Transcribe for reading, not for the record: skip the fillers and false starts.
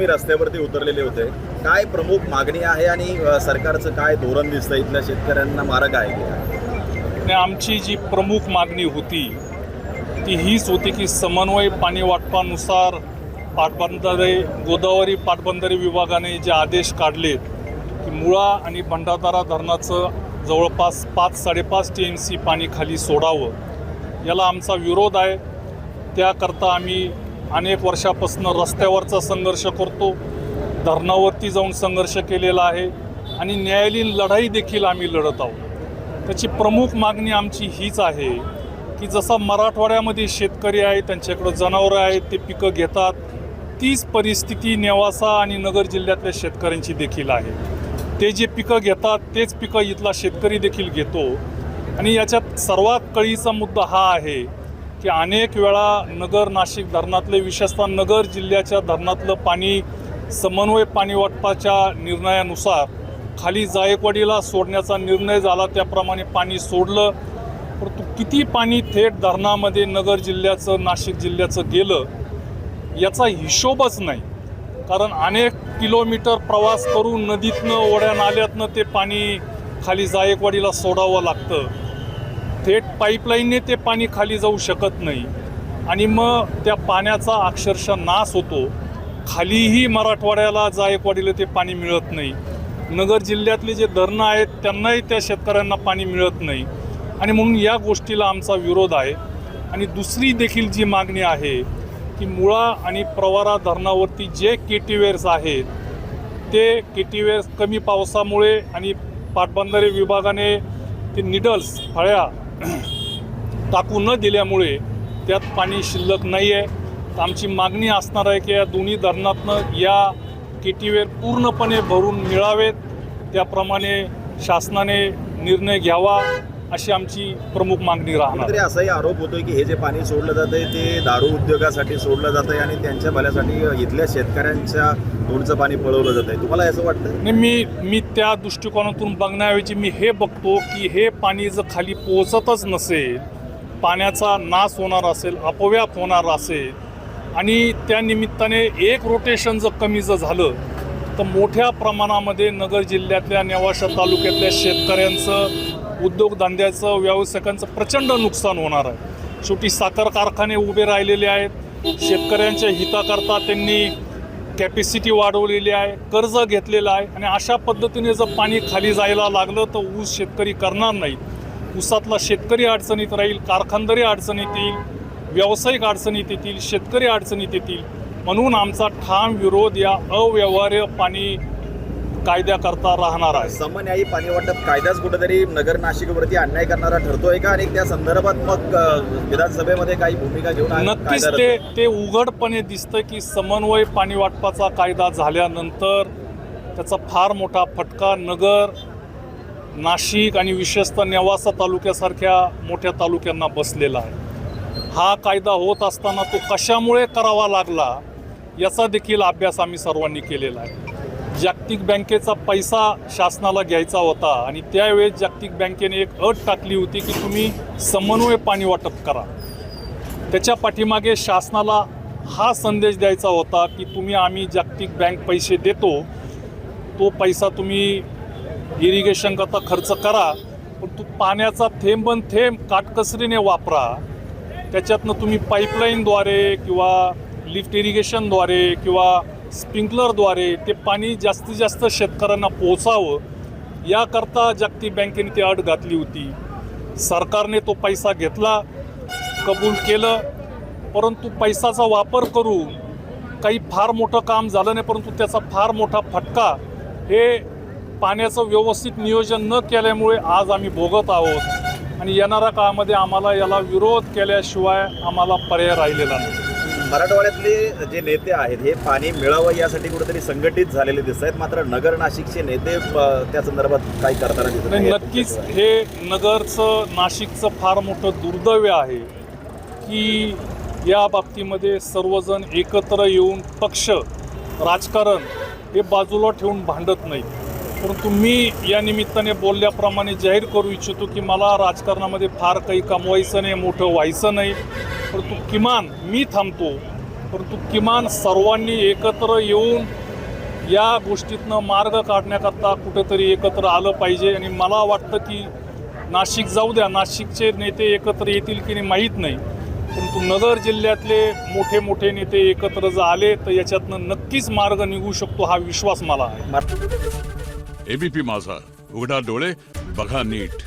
तुम्ही रस्त्यावरती उतरलेले होते, काय प्रमुख मागणी आहे आणि सरकारचं काय धोरण दिसतं, इथल्या शेतकऱ्यांना मार्ग आहे की? आमची जी प्रमुख मागणी होती ती हीच होती की समन्वय पाणी वाटपानुसार पाटबंधारे गोदावरी पाटबंधारे विभागाने जे आदेश काढलेत की मुळा आणि भंडारदरा धरणाचं जवळपास 5-5.5 TMC पाणी खाली सोडावं, याला आमचा विरोध आहे. त्याकरता आम्ही अनेक वर्षापासून रस्त्यावरचा संघर्ष करतो, धरणावरती जाऊन संघर्ष केलेला आहे आणि न्यायालयीन लढाई देखील आम्ही लढत आहोत. त्याची प्रमुख मागणी आमची हीच आहे की जसा मराठवाड्यामध्ये शेतकरी आहेत, त्यांच्याकडं जनावरं आहेत, ते पिकं घेतात, तीच परिस्थिती नेवासा आणि नगर जिल्ह्यातल्या शेतकऱ्यांची देखील आहे. ते जे पिकं घेतात तेच पिकं इथला शेतकरी देखील घेतो. आणि याच्यात सर्वात कळीचा मुद्दा हा आहे की अनेक वेळा नगर नाशिक धरणातले, विशेषतः नगर जिल्ह्याच्या धरणातलं पाणी समन्वय पाणी वाटपाच्या निर्णयानुसार खाली जायकवाडीला सोडण्याचा निर्णय झाला, त्याप्रमाणे पाणी सोडलं. परंतु किती पाणी थेट धरणामध्ये नगर जिल्ह्याचं नाशिक जिल्ह्याचं गेलं याचा हिशोबच नाही. कारण अनेक किलोमीटर प्रवास करून नदीतनं, ओढ्या नाल्यातनं ते पाणी खाली जायकवाडीला सोडावं लागतं. थेट पाईपलाईनने ते पाणी खाली जाऊ शकत नाही आणि मग त्या पाण्याचा अक्षरशः नाश होतो. खालीही मराठवाड्याला जायकवाडीला ते पाणी मिळत नाही. नगर जिल्ह्यातले जे धरणं आहेत त्यांनाही त्या शेतकऱ्यांना पाणी मिळत नाही आणि म्हणून या गोष्टीला आमचा विरोध आहे. आणि दुसरी देखील जी मागणी आहे की मुळा आणि प्रवरा धरणावरती जे केटीवेअर्स आहेत ते केटीवेअर्स कमी पावसामुळे आणि पाटबंधारे विभागाने ते निडल्स फळ्या टाकू न दिल्यामुळे त्यात पाणी शिल्लक नाही आहे. तर आमची मागणी असणार आहे की या दोन्ही धरणातनं या केटीवेअर पूर्णपणे भरून मिळावेत, त्याप्रमाणे शासनाने निर्णय घ्यावा अशी आमची प्रमुख मागणी राहणार. तरी असाही आरोप होतोय की हे जे पाणी सोडलं जातंय ते दारू उद्योगासाठी सोडलं जातंय आणि त्यांच्या भल्यासाठी इथल्या शेतकऱ्यांच्या तोंडचं पाणी पळवलं जातंय. तुम्हाला असं वाटतं? नाही, मी त्या दृष्टिकोनातून बघण्याऐवजी मी हे बघतो की हे पाणी जर खाली पोहोचतच नसेल, पाण्याचा नाश होणार असेल, अपव्याप होणार असेल आणि त्या निमित्ताने एक रोटेशन जर कमी जर झालं तर मोठ्या प्रमाणामध्ये नगर जिल्ह्यातल्या नेवासा तालुक्यातल्या शेतकऱ्यांचं, उद्योगधंद्याचं, व्यावसायिकांचं प्रचंड नुकसान होणार आहे. शेवटी साखर कारखाने उभे राहिलेले आहेत, शेतकऱ्यांच्या हिताकरता त्यांनी कॅपॅसिटी वाढवलेली आहे, कर्ज घेतलेलं आहे आणि अशा पद्धतीने जर पाणी खाली जायला लागलं तर ऊस शेतकरी करणार नाहीत. ऊसातला शेतकरी अडचणीत राहील, कारखानदारी अडचणीत येईल, व्यावसायिक अडचणीत येतील, शेतकरी अडचणीत येतील. म्हणून आमचा ठाम विरोध या अव्यवहार्य पाणी कायद्याकरता राहणार आहे. समन्यायी पाणी वाटप कायदाच कुठेतरी नगर नाशिकवरती अन्याय करणारा ठरतोय का आणि त्या संदर्भात मग विधानसभेमध्ये काही भूमिका घेऊन? नक्कीच ते उघडपणे दिसतं की समन्वय पाणी वाटपाचा कायदा झाल्यानंतर त्याचा फार मोठा फटका नगर, नाशिक आणि विशेषतः नेवासा तालुक्यासारख्या मोठ्या तालुक्यांना बसलेला आहे. हा कायदा होत असताना तो कशामुळे करावा लागला याचा देखील अभ्यास आम्ही सर्वांनी केलेला आहे. जागतिक बँकेचा पैसा शासनाला घ्यायचा होता आणि त्यावेळेस जागतिक बँकेने एक अट टाकली होती की तुम्ही समन्वय पाणी वाटप करा. त्याच्या पाठीमागे शासनाला हा संदेश द्यायचा होता की आम्ही जागतिक बँक पैसे देतो, तो पैसा तुम्ही इरिगेशन करता खर्च करा, पण पाण्याचा थेंबन थेंब काटकसरीने वापरा. त्याच्यातनं तुम्ही पाईपलाईनद्वारे किंवा लिफ्ट इरिगेशनद्वारे किंवा स्प्रिंकलरद्वारे ते पाणी जास्तीत जास्त शेतकऱ्यांना पोहोचावं, याकरता जागतिक बँकेने ती अट घातली होती. सरकारने तो पैसा घेतला, कबूल केलं, परंतु पैसाचा वापर करून काही फार मोठं काम झालं नाही. परंतु त्याचा फार मोठा फटका हे पाण्याचं व्यवस्थित नियोजन न केल्यामुळे आज आम्ही भोगत आहोत आणि येणाऱ्या काळामध्ये आम्हाला याला विरोध केल्याशिवाय आम्हाला पर्याय राहिलेला नाही. मराठवाड्यातले जे नेते आहेत हे पाणी मिळावं यासाठी कुठेतरी संघटित झालेले दिसत आहेत, मात्र नगर नाशिकचे नेते त्या संदर्भात काही करताना दिसत नाही. नक्कीच हे नगरचं, नाशिकचं फार मोठं दुर्दैव आहे की या बाबतीमध्ये सर्वजण एकत्र येऊन पक्ष राजकारण हे बाजूला ठेवून भांडत नाही. परंतु मी या निमित्ताने बोलल्याप्रमाणे जाहीर करू इच्छितो की मला राजकारणामध्ये फार काही कमवायचं नाही, मोठं व्हायचं नाही, परंतु किमान मी थांबतो. परंतु किमान सर्वांनी एकत्र येऊन या गोष्टीतनं मार्ग काढण्याकरता कुठेतरी एकत्र आलं पाहिजे. आणि मला वाटतं की नाशिक जाऊ द्या, नाशिकचे नेते एकत्र येतील की नाही माहीत नाही, परंतु नगर जिल्ह्यातले मोठे मोठे नेते एकत्र जर आले तर याच्यातनं नक्कीच मार्ग निघू शकतो, हा विश्वास मला आहे. एबीपी माझा, उघडा डोळे बघा नीट.